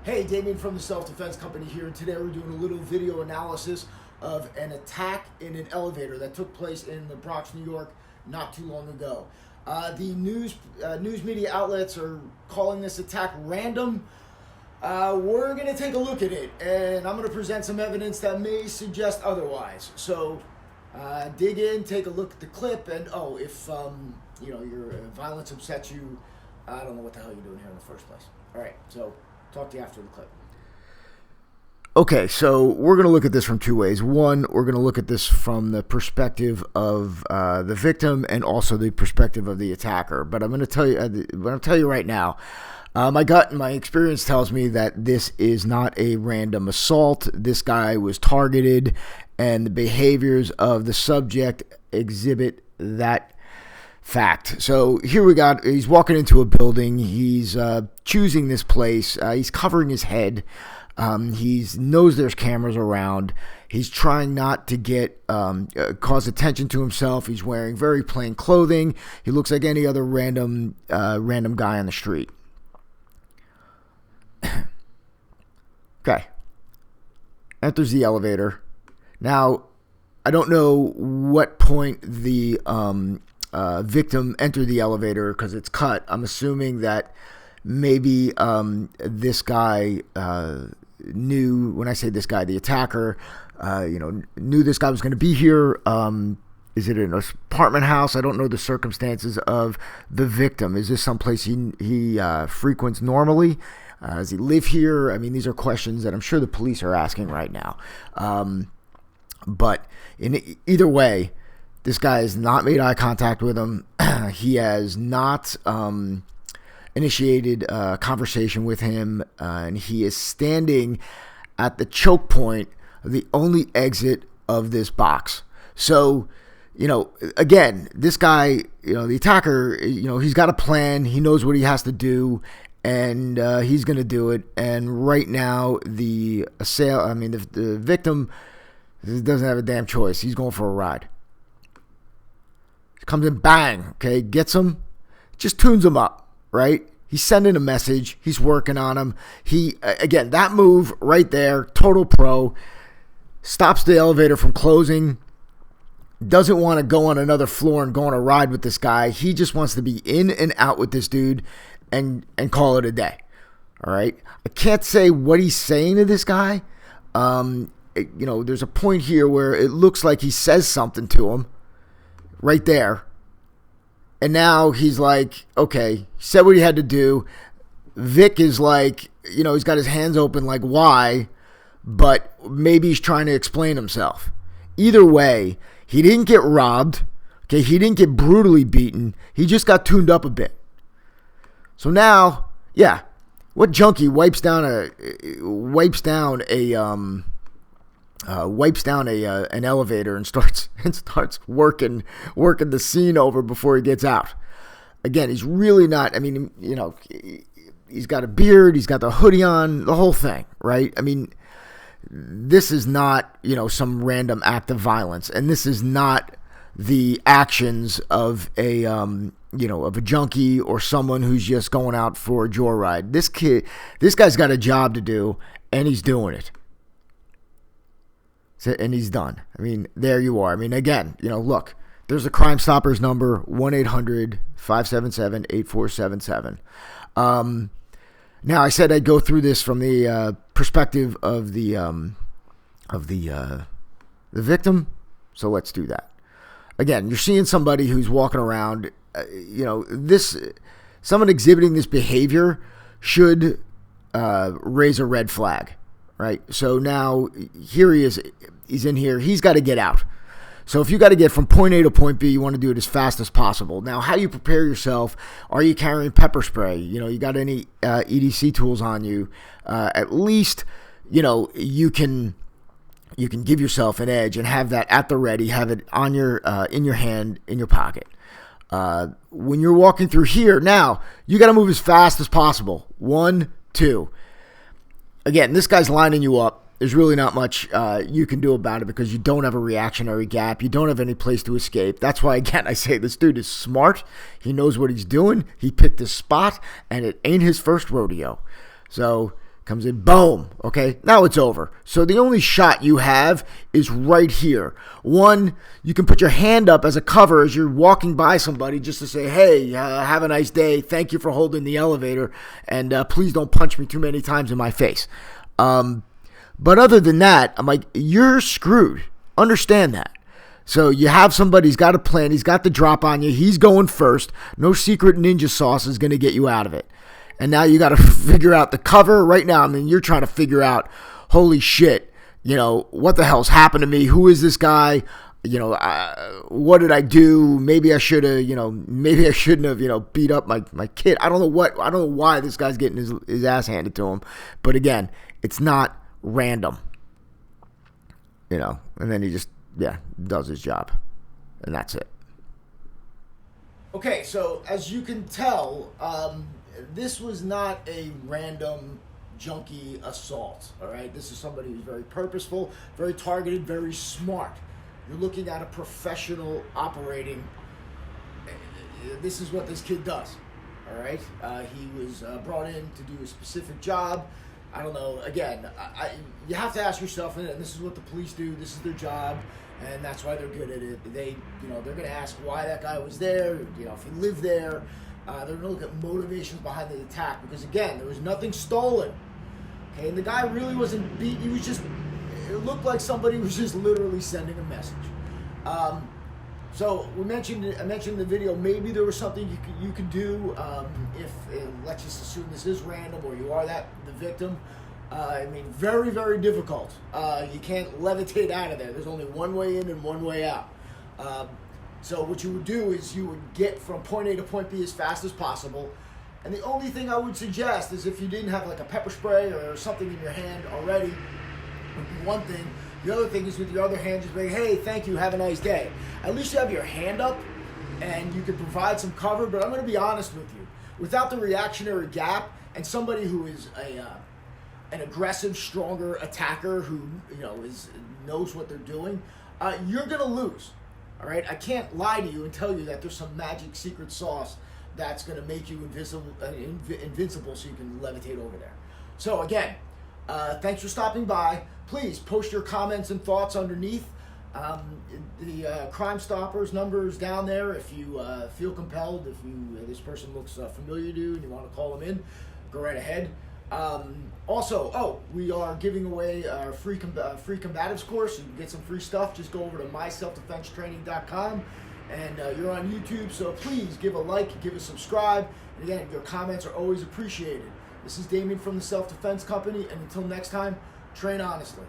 Hey, Damian from the Self-Defense Company here, and today we're doing a little video analysis of an attack in an elevator that took place in the Bronx, New York, not too long ago. The news media outlets are calling this attack random. We're going to take a look at it, and I'm going to present some evidence that may suggest otherwise. So dig in, take a look at the clip, and if your violence upsets you, I don't know what the hell you're doing here in the first place. All right, so talk to you after the clip. Okay, so we're going to look at this from two ways. One, we're going to look at this from the perspective of the victim and also the perspective of the attacker. But I'm going to tell you, right now, my gut and my experience tells me that this is not a random assault. This guy was targeted, and the behaviors of the subject exhibit that fact. So here he's walking into a building. He's choosing this place. He's covering his head. He knows there's cameras around. He's trying not to get cause attention to himself. He's wearing very plain clothing. He looks like any other random guy on the street. Okay. Enters the elevator. Now, I don't know what point the victim entered the elevator because it's cut. I'm assuming that maybe this guy knew. When I say this guy, the attacker, knew this guy was going to be here. Is it an apartment house? I don't know the circumstances of the victim. Is this someplace he frequents normally? Does he live here? I mean, these are questions that I'm sure the police are asking right now. But in either way, this guy has not made eye contact with him. He has not initiated a conversation with him, and he is standing at the choke point of the only exit of this box. So, again, this guy, the attacker, he's got a plan. He knows what he has to do, and he's going to do it. And right now, the victim doesn't have a damn choice. He's going for a ride. Comes in, bang, okay, gets him, just tunes him up, right? He's sending a message. He's working on him. Again, that move right there, total pro, stops the elevator from closing, doesn't want to go on another floor and go on a ride with this guy. He just wants to be in and out with this dude and call it a day, all right? I can't say what he's saying to this guy. There's a point here where it looks like he says something to him, right there. And now he's like, okay, he said what he had to do. Vic is like, he's got his hands open like, why? But maybe he's trying to explain himself. Either way, he didn't get robbed. Okay, he didn't get brutally beaten. He just got tuned up a bit. So now, yeah, what junkie wipes down an elevator and starts working the scene over before he gets out. Again, he's really not. I mean, he's got a beard, he's got the hoodie on, the whole thing, right? I mean, this is not some random act of violence, and this is not the actions of a junkie or someone who's just going out for a joyride. This guy's got a job to do, and he's doing it. And he's done. I mean, there you are. I mean, again, look, there's a Crime Stoppers number, 1-800-577-8477. Now, I said I'd go through this from the perspective of the victim, so let's do that. Again, you're seeing somebody who's walking around, someone exhibiting this behavior should raise a red flag. Right. So now here he is. He's in here. He's got to get out. So if you got to get from point A to point B, you want to do it as fast as possible. Now, how do you prepare yourself? Are you carrying pepper spray? You got any EDC tools on you? At least, you can give yourself an edge and have that at the ready. Have it on your in your hand, in your pocket. When you're walking through here, now you got to move as fast as possible. 1, 2. Again, this guy's lining you up. There's really not much you can do about it because you don't have a reactionary gap. You don't have any place to escape. That's why, again, I say this dude is smart. He knows what he's doing. He picked his spot, and it ain't his first rodeo. So Comes in, boom, okay? Now it's over. So the only shot you have is right here. One, you can put your hand up as a cover as you're walking by somebody just to say, hey, have a nice day. Thank you for holding the elevator. And please don't punch me too many times in my face. But other than that, I'm like, you're screwed. Understand that. So you have somebody, he's got a plan. He's got the drop on you. He's going first. No secret ninja sauce is going to get you out of it. And now you got to figure out the cover right now. I mean, you're trying to figure out, holy shit, what the hell's happened to me? Who is this guy? What did I do? Maybe I should have, maybe I shouldn't have, beat up my kid. I don't know why this guy's getting his ass handed to him. But again, it's not random, and then he just, does his job. And that's it. Okay, so as you can tell, this was not a random junkie assault, all right? This is somebody who's very purposeful, very targeted, very smart. You're looking at a professional operating. This is what this kid does, all right? He was brought in to do a specific job. I don't know. Again, you have to ask yourself, and this is what the police do. This is their job, and that's why they're good at it. They're going to ask why that guy was there. If he lived there. They're going to look at motivations behind the attack because, again, there was nothing stolen. Okay, and the guy really wasn't beat. He was just. It looked like somebody was just literally sending a message. So I mentioned in the video, maybe there was something you could do if let's just assume this is random or you are the victim. Very, very difficult. You can't levitate out of there. There's only one way in and one way out. So what you would do is you would get from point A to point B as fast as possible. And the only thing I would suggest is if you didn't have like a pepper spray or something in your hand already, would be one thing. The other thing is with your other hand, just be like, hey, thank you, have a nice day. At least you have your hand up and you can provide some cover. But I'm going to be honest with you. Without the reactionary gap and somebody who is an aggressive, stronger attacker who knows what they're doing, you're going to lose. All right, I can't lie to you and tell you that there's some magic secret sauce that's going to make you invincible so you can levitate over there. So again, thanks for stopping by. Please post your comments and thoughts underneath. The Crime Stoppers number is down there. If you feel compelled, if this person looks familiar to you and you want to call them in, go right ahead. Also, we are giving away our free combatives course. You can get some free stuff. Just go over to myselfdefensetraining.com, and you're on YouTube. So please give a like, give a subscribe, and again, your comments are always appreciated. This is Damian from the Self Defense Company, and until next time, train honestly.